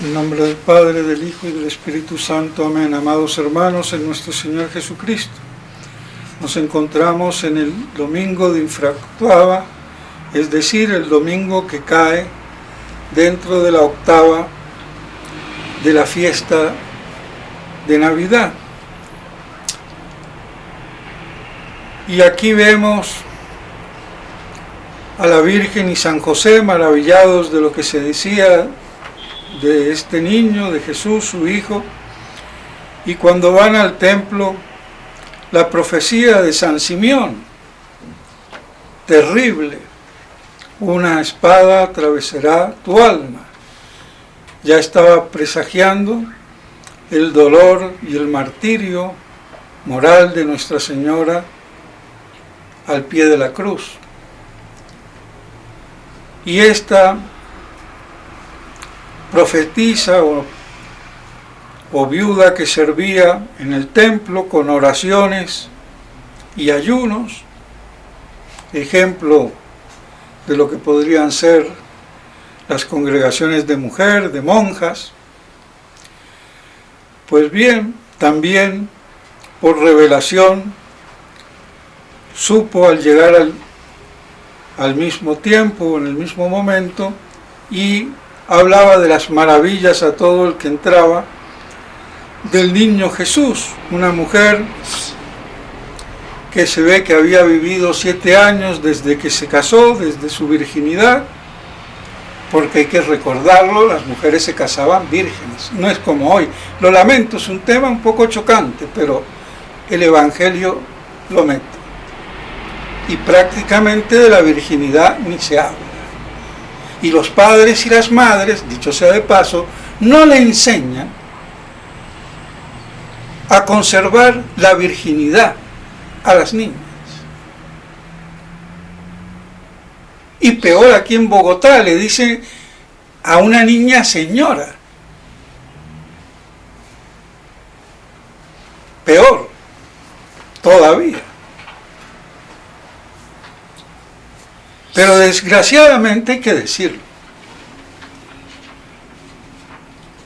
En nombre del Padre, del Hijo y del Espíritu Santo. Amén. Amados hermanos, en nuestro Señor Jesucristo, nos encontramos en el domingo de infractuava, es decir, el domingo que cae dentro de la octava de la fiesta de Navidad. Y aquí vemos a la Virgen y San José maravillados de lo que se decía de este niño, de Jesús, su hijo, y cuando van al templo, la profecía de San Simeón, terrible: una espada atravesará tu alma. Ya estaba presagiando el dolor y el martirio moral de Nuestra Señora al pie de la cruz. Y esta profetisa o viuda que servía en el templo con oraciones y ayunos, ejemplo de lo que podrían ser las congregaciones de mujer, de monjas, pues bien, también por revelación supo al llegar al mismo tiempo, en el mismo momento, y hablaba de las maravillas a todo el que entraba del niño Jesús, una mujer que se ve que había vivido 7 años desde que se casó, desde su virginidad, porque hay que recordarlo, las mujeres se casaban vírgenes, no es como hoy. Lo lamento, es un tema un poco chocante, pero el Evangelio lo mete. Y prácticamente de la virginidad ni se habla. Y los padres y las madres, dicho sea de paso, no le enseñan a conservar la virginidad a las niñas. Y peor, aquí en Bogotá le dicen a una niña señora. Peor todavía. Pero desgraciadamente hay que decirlo.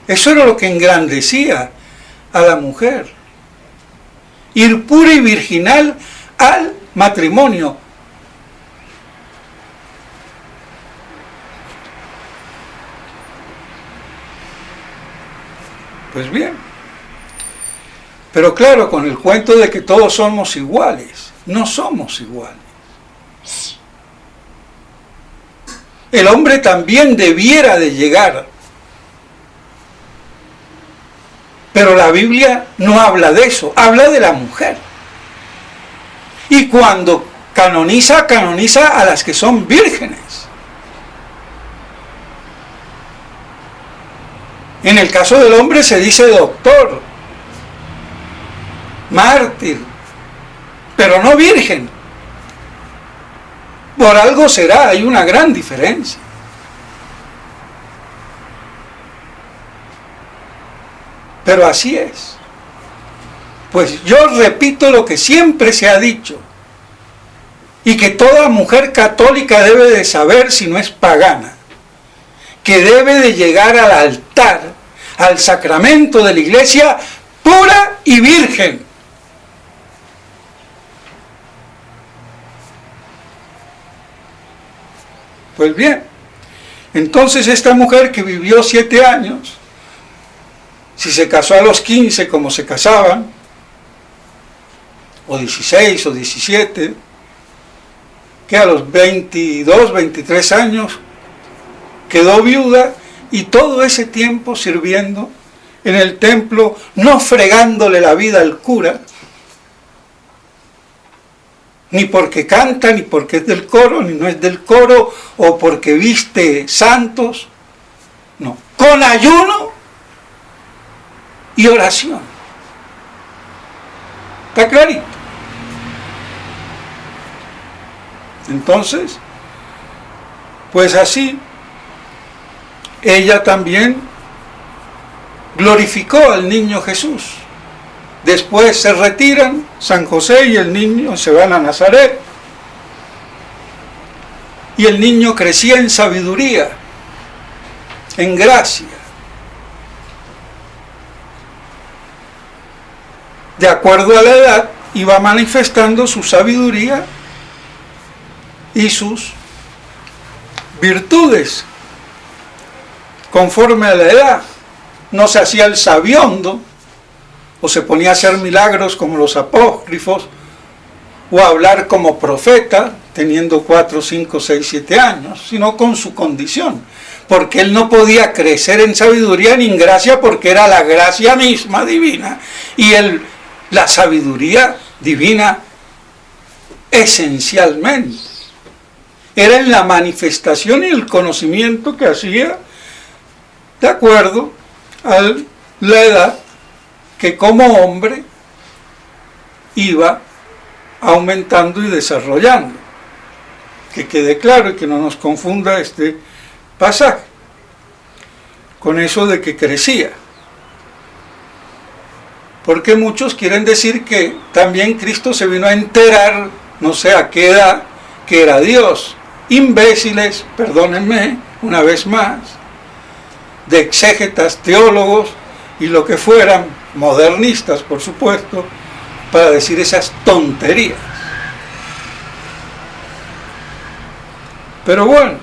Eso era lo que engrandecía a la mujer. Ir pura y virginal al matrimonio. Pues bien. Pero claro, con el cuento de que todos somos iguales. No somos iguales. El hombre también debiera de llegar. Pero la Biblia no habla de eso, habla de la mujer. Y cuando canoniza, canoniza a las que son vírgenes. En el caso del hombre se dice doctor, mártir, pero no virgen. Por algo será, hay una gran diferencia. Pero así es. Pues yo repito lo que siempre se ha dicho, y que toda mujer católica debe de saber si no es pagana, que debe de llegar al altar, al sacramento de la iglesia, pura y virgen. Pues bien, entonces esta mujer que vivió 7 años, si se casó a los 15 como se casaban, o 16 o 17, que a los 22, 23 años quedó viuda, y todo ese tiempo sirviendo en el templo, no fregándole la vida al cura, ni porque canta, ni porque es del coro, ni no es del coro, o porque viste santos, no, con ayuno y oración. ¿Está clarito? Entonces, pues así, ella también glorificó al niño Jesús. Después se retiran, San José y el niño se van a Nazaret. Y el niño crecía en sabiduría, en gracia, de acuerdo a la edad, iba manifestando su sabiduría y sus virtudes conforme a la edad. No se hacía el sabiondo o se ponía a hacer milagros como los apócrifos o a hablar como profeta teniendo 4, 5, 6, 7 años, sino con su condición, porque él no podía crecer en sabiduría ni en gracia porque era la gracia misma divina y la sabiduría divina esencialmente era en la manifestación y el conocimiento que hacía de acuerdo a la edad que como hombre iba aumentando y desarrollando. Que quede claro y que no nos confunda este pasaje con eso de que crecía. Porque muchos quieren decir que también Cristo se vino a enterar, no sé a qué edad, que era Dios. Imbéciles, perdónenme una vez más, de exégetas, teólogos y lo que fueran, modernistas por supuesto, para decir esas tonterías. Pero bueno,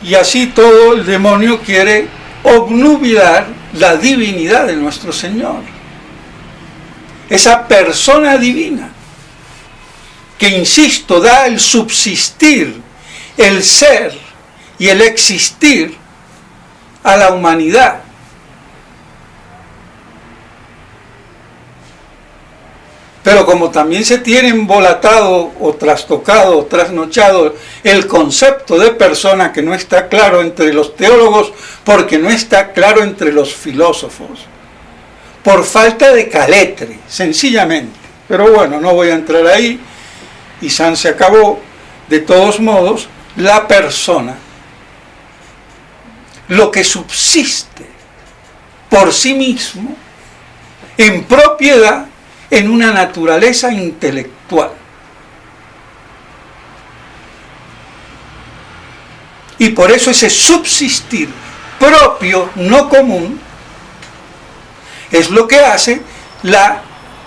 y así todo el demonio quiere obnubilar la divinidad de nuestro Señor, esa persona divina que, insisto, da el subsistir, el ser y el existir a la humanidad. Pero como también se tiene embolatado o trastocado o trasnochado el concepto de persona, que no está claro entre los teólogos porque no está claro entre los filósofos, por falta de caletre, sencillamente. Pero bueno, no voy a entrar ahí y San se acabó. De todos modos, la persona, lo que subsiste por sí mismo, en propiedad, en una naturaleza intelectual. Y por eso ese subsistir propio, no común, es lo que hace la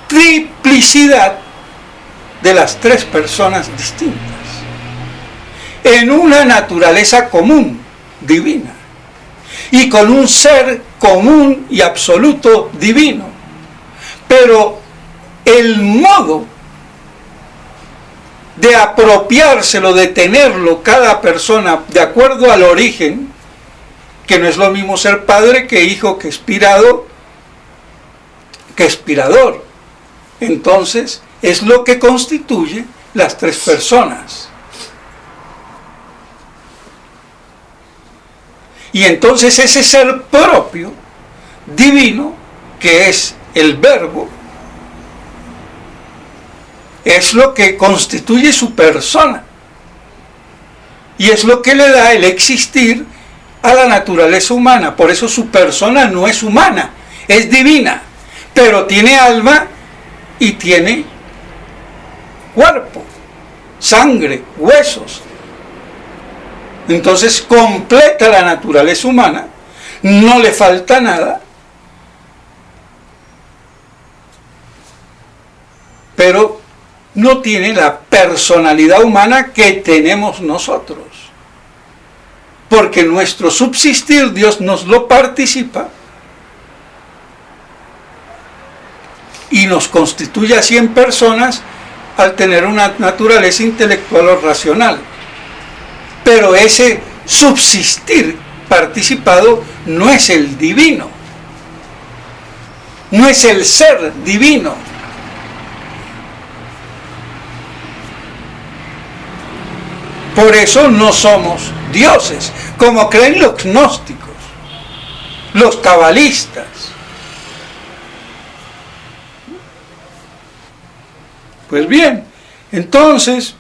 triplicidad de las tres personas distintas, en una naturaleza común, divina, y con un ser común y absoluto divino. Pero el modo de apropiárselo, de tenerlo cada persona de acuerdo al origen, que no es lo mismo ser padre que hijo, que expirado, que expirador. Entonces, es lo que constituye las tres personas. Y entonces ese ser propio, divino, que es el Verbo, es lo que constituye su persona. Y es lo que le da el existir a la naturaleza humana. Por eso su persona no es humana, es divina. Pero tiene alma y tiene cuerpo, sangre, huesos. Entonces completa la naturaleza humana, no le falta nada, pero no tiene la personalidad humana que tenemos nosotros, porque nuestro subsistir Dios nos lo participa y nos constituye así en personas al tener una naturaleza intelectual o racional. Pero ese subsistir participado no es el divino, no es el ser divino. Por eso no somos dioses, como creen los gnósticos, los cabalistas. Pues bien, entonces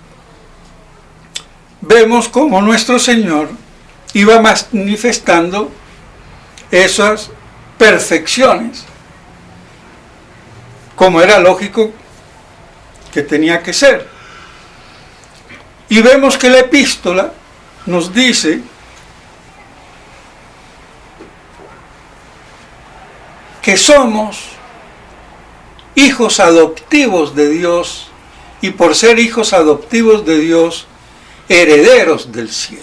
vemos cómo nuestro Señor iba manifestando esas perfecciones, como era lógico que tenía que ser. Y vemos que la epístola nos dice que somos hijos adoptivos de Dios y por ser hijos adoptivos de Dios, herederos del cielo.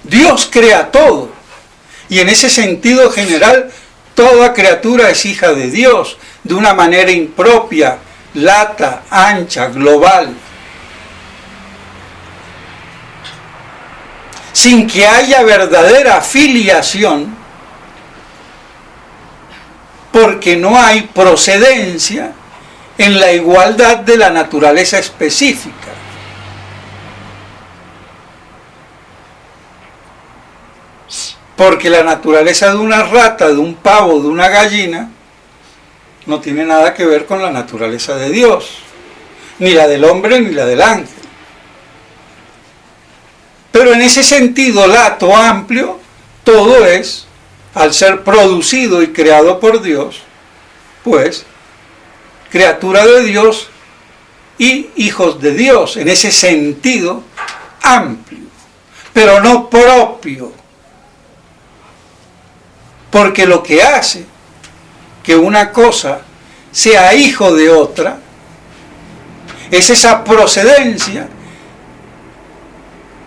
Dios crea todo y en ese sentido general toda criatura es hija de Dios de una manera impropia, lata, ancha, global, sin que haya verdadera filiación, porque no hay procedencia en la igualdad de la naturaleza específica. Porque la naturaleza de una rata, de un pavo, de una gallina, no tiene nada que ver con la naturaleza de Dios, ni la del hombre ni la del ángel. Pero en ese sentido lato, amplio, todo es, al ser producido y creado por Dios, pues, criatura de Dios y hijos de Dios, en ese sentido amplio, pero no propio. Porque lo que hace que una cosa sea hijo de otra es esa procedencia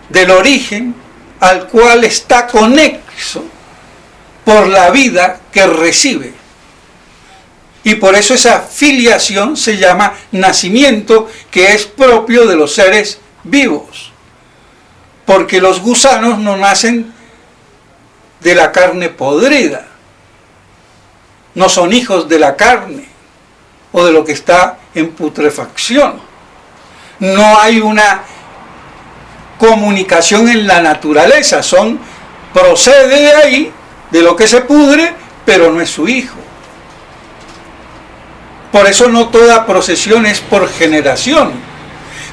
del origen al cual está conexo por la vida que recibe. Y por eso esa filiación se llama nacimiento, que es propio de los seres vivos. Porque los gusanos no nacen de la carne podrida, no son hijos de la carne o de lo que está en putrefacción. No hay una comunicación en la naturaleza, procede de ahí, de lo que se pudre, pero no es su hijo. Por eso no toda procesión es por generación.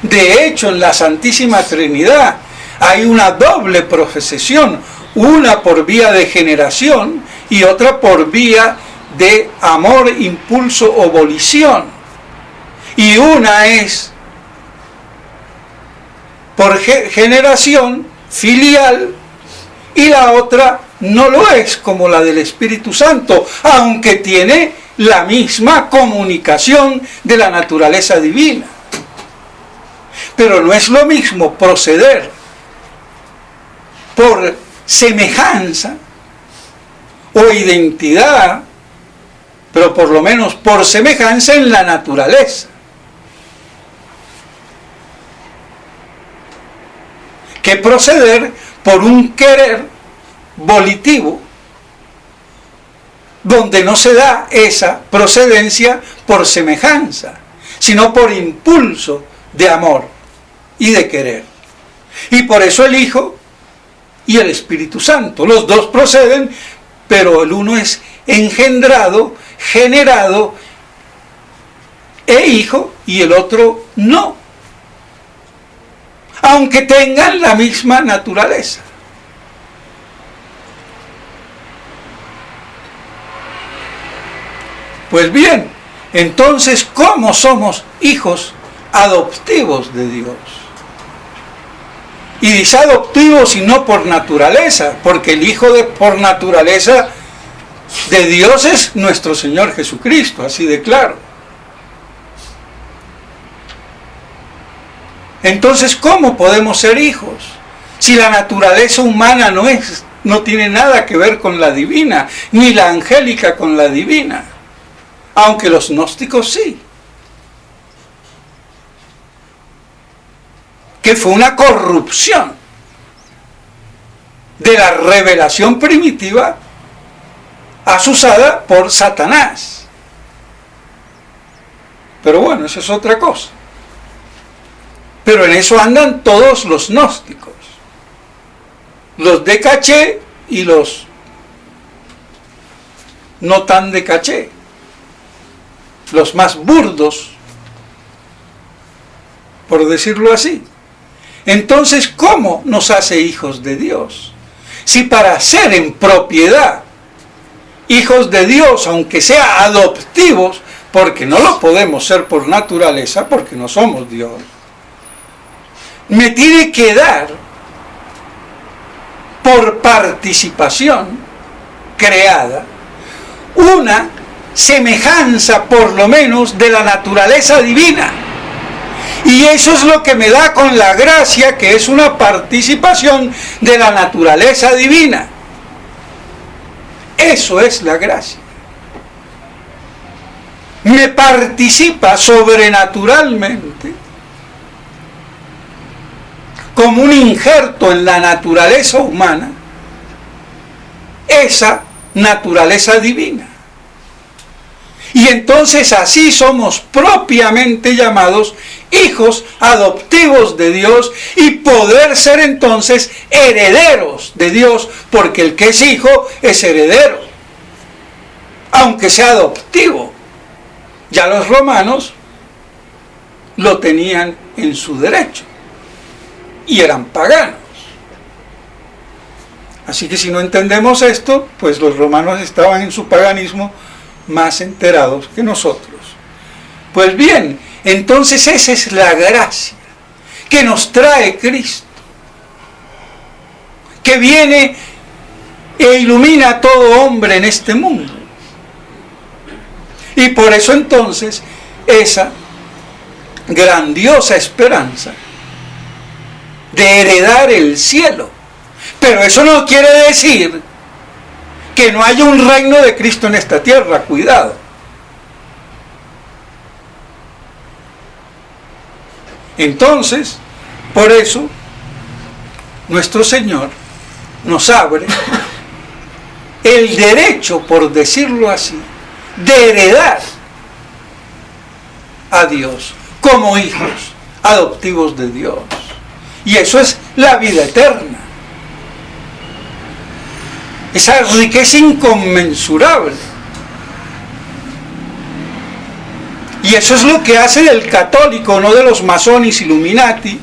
De hecho, en la Santísima Trinidad hay una doble procesión, una por vía de generación y otra por vía de amor, impulso o volición. Y una es por generación filial y la otra no lo es, como la del Espíritu Santo, aunque tiene la misma comunicación de la naturaleza divina. Pero no es lo mismo proceder por semejanza o identidad, pero por lo menos por semejanza en la naturaleza, que proceder por un querer volitivo, donde no se da esa procedencia por semejanza, sino por impulso de amor y de querer. Y por eso el Hijo y el Espíritu Santo, los dos proceden, pero el uno es engendrado, generado e hijo, y el otro no, aunque tengan la misma naturaleza. Pues bien, entonces, ¿cómo somos hijos adoptivos de Dios? Y dice adoptivos y no por naturaleza, porque el hijo por naturaleza de Dios es nuestro Señor Jesucristo, así de claro. Entonces, ¿cómo podemos ser hijos? Si la naturaleza humana no tiene nada que ver con la divina, ni la angélica con la divina, aunque los gnósticos sí. Que fue una corrupción de la revelación primitiva asusada por Satanás. Pero bueno, eso es otra cosa. Pero en eso andan todos los gnósticos, los de caché y los no tan de caché, los más burdos, por decirlo así. Entonces, ¿cómo nos hace hijos de Dios? Si para ser en propiedad hijos de Dios, aunque sea adoptivos, porque no lo podemos ser por naturaleza, porque no somos Dios, me tiene que dar por participación creada una semejanza por lo menos de la naturaleza divina. Y eso es lo que me da con la gracia, que es una participación de la naturaleza divina. Eso es la gracia. Me participa sobrenaturalmente, como un injerto en la naturaleza humana, esa naturaleza divina. Y entonces así somos propiamente llamados hijos adoptivos de Dios y poder ser entonces herederos de Dios, porque el que es hijo es heredero, aunque sea adoptivo. Ya los romanos lo tenían en su derecho y eran paganos. Así que si no entendemos esto, pues los romanos estaban en su paganismo más enterados que nosotros. Pues bien, entonces esa es la gracia que nos trae Cristo, que viene e ilumina a todo hombre en este mundo. Y por eso entonces esa grandiosa esperanza de heredar el cielo. Pero eso no quiere decir que no haya un reino de Cristo en esta tierra, cuidado. Entonces, por eso, nuestro Señor nos abre el derecho, por decirlo así, de heredar a Dios como hijos adoptivos de Dios. Y eso es la vida eterna. Esa riqueza inconmensurable. Y eso es lo que hace del católico, no de los masones Illuminati,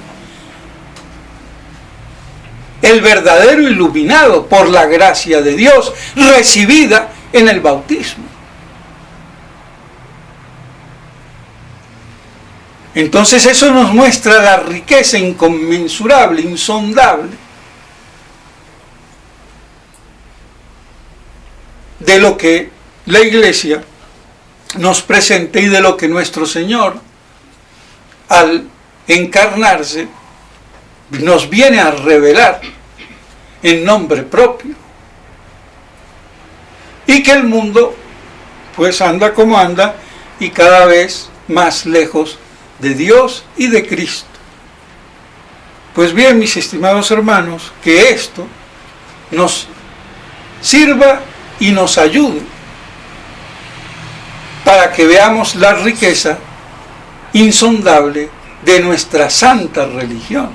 el verdadero iluminado por la gracia de Dios recibida en el bautismo. Entonces eso nos muestra la riqueza inconmensurable, insondable, de lo que la Iglesia nos presenta y de lo que nuestro Señor, al encarnarse, nos viene a revelar en nombre propio. Y que el mundo, pues anda como anda, y cada vez más lejos de Dios y de Cristo. Pues bien, mis estimados hermanos, que esto nos sirva y nos ayude para que veamos la riqueza insondable de nuestra santa religión.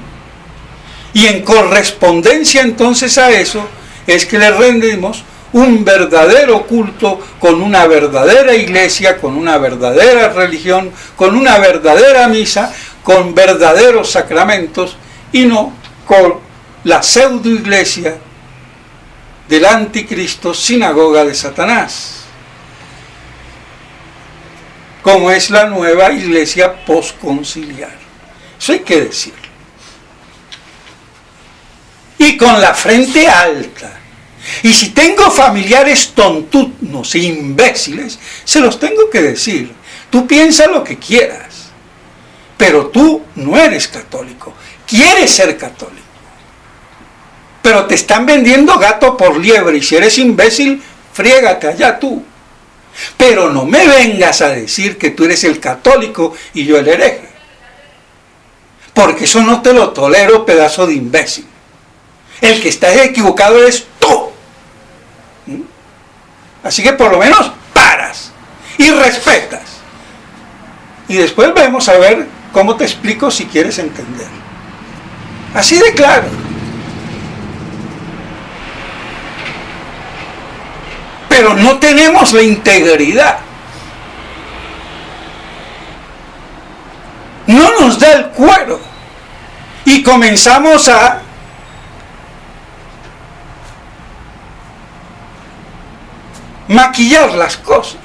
Y en correspondencia entonces a eso es que le rendimos un verdadero culto con una verdadera iglesia, con una verdadera religión, con una verdadera misa, con verdaderos sacramentos y no con la pseudo iglesia del anticristo, sinagoga de Satanás, como es la nueva iglesia posconciliar. Eso hay que decirlo. Y con la frente alta. Y si tengo familiares tontunos e imbéciles, se los tengo que decir. Tú piensa lo que quieras, pero tú no eres católico. Quieres ser católico, pero te están vendiendo gato por liebre, y si eres imbécil, friégate allá tú. Pero no me vengas a decir que tú eres el católico y yo el hereje, porque eso no te lo tolero, pedazo de imbécil. El que está equivocado eres tú. Así que por lo menos paras y respetas. Y después vamos a ver cómo te explico si quieres entender. Así de claro. Pero no tenemos la integridad. No nos da el cuero. Y comenzamos a maquillar las cosas.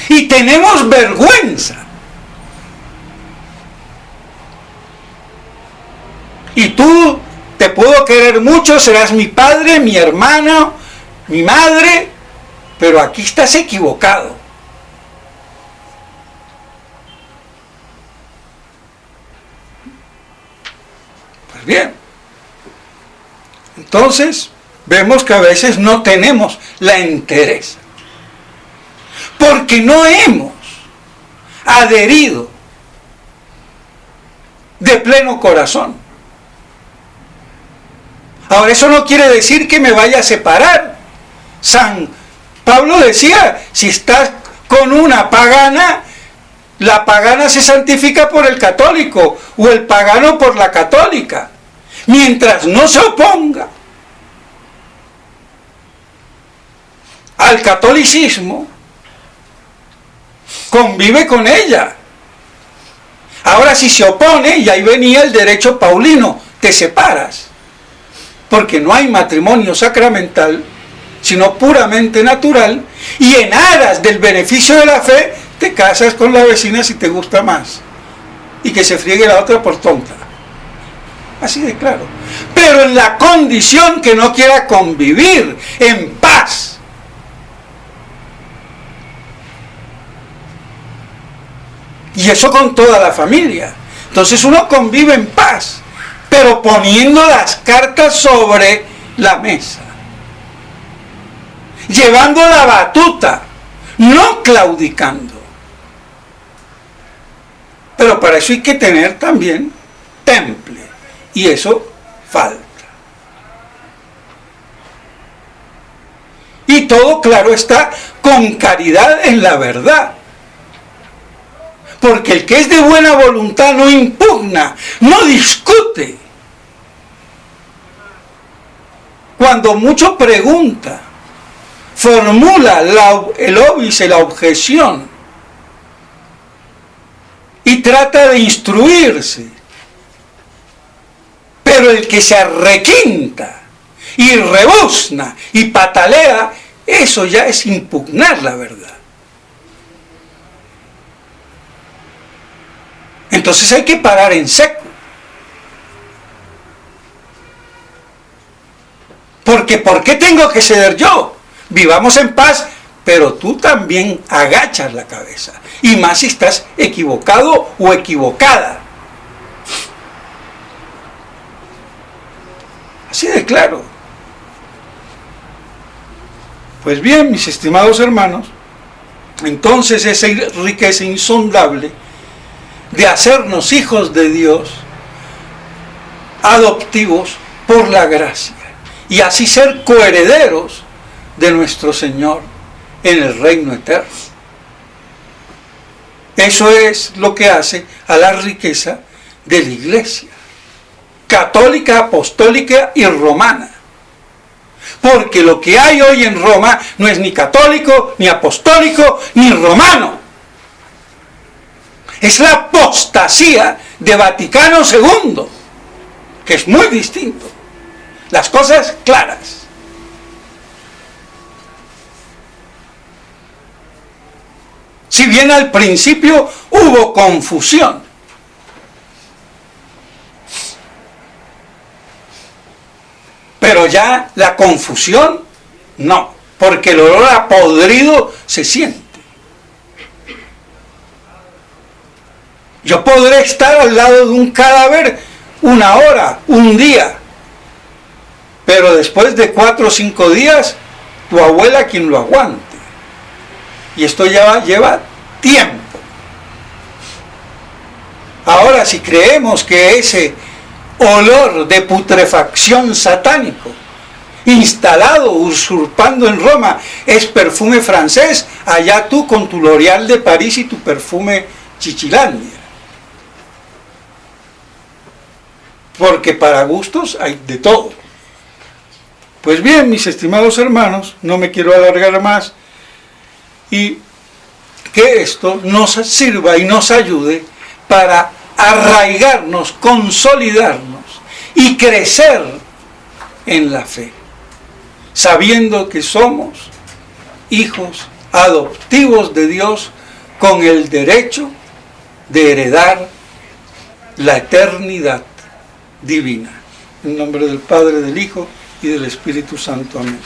Y tenemos vergüenza. Y tú te puedo querer mucho, serás mi padre, mi hermano, mi madre, pero aquí estás equivocado. Pues bien, entonces vemos que a veces no tenemos la entereza, porque no hemos adherido de pleno corazón. Ahora, eso no quiere decir que me vaya a separar. San Pablo decía, si estás con una pagana, la pagana se santifica por el católico o el pagano por la católica, mientras no se oponga al catolicismo, convive con ella. Ahora, si se opone, y ahí venía el derecho paulino, te separas, porque no hay matrimonio sacramental, sino puramente natural, y en aras del beneficio de la fe, te casas con la vecina si te gusta más, y que se friegue la otra por tonta. Así de claro. Pero en la condición que no quiera convivir en paz. Y eso con toda la familia. Entonces uno convive en paz, pero poniendo las cartas sobre la mesa, llevando la batuta, no claudicando. Pero para eso hay que tener también temple, y eso falta. Y todo, claro está, con caridad en la verdad. Porque el que es de buena voluntad no impugna, no discute. Cuando mucho pregunta, formula el óbice, la objeción, y trata de instruirse. Pero el que se arrequinta y rebuzna y patalea, eso ya es impugnar la verdad. Entonces hay que parar en seco. Porque ¿por qué tengo que ceder yo? Vivamos en paz, pero tú también agachas la cabeza. Y más si estás equivocado o equivocada. Así de claro. Pues bien, mis estimados hermanos, entonces esa riqueza insondable de hacernos hijos de Dios, adoptivos por la gracia, y así ser coherederos de nuestro Señor en el reino eterno. Eso es lo que hace a la riqueza de la Iglesia católica, apostólica y romana. Porque lo que hay hoy en Roma no es ni católico, ni apostólico, ni romano. Es la apostasía de Vaticano II, que es muy distinto. Las cosas claras. Si bien al principio hubo confusión, pero ya la confusión no, porque el olor a podrido se siente. Yo podré estar al lado de un cadáver una hora, un día, pero después de 4 o 5 días, tu abuela quien lo aguante. Y esto ya lleva tiempo. Ahora, si creemos que ese olor de putrefacción satánico instalado, usurpando en Roma, es perfume francés, allá tú con tu L'Oréal de París y tu perfume Chichilandia. Porque para gustos hay de todo. Pues bien, mis estimados hermanos, no me quiero alargar más, y que esto nos sirva y nos ayude para arraigarnos, consolidarnos y crecer en la fe, sabiendo que somos hijos adoptivos de Dios con el derecho de heredar la eternidad divina. En nombre del Padre, del Hijo y del Espíritu Santo. Amén.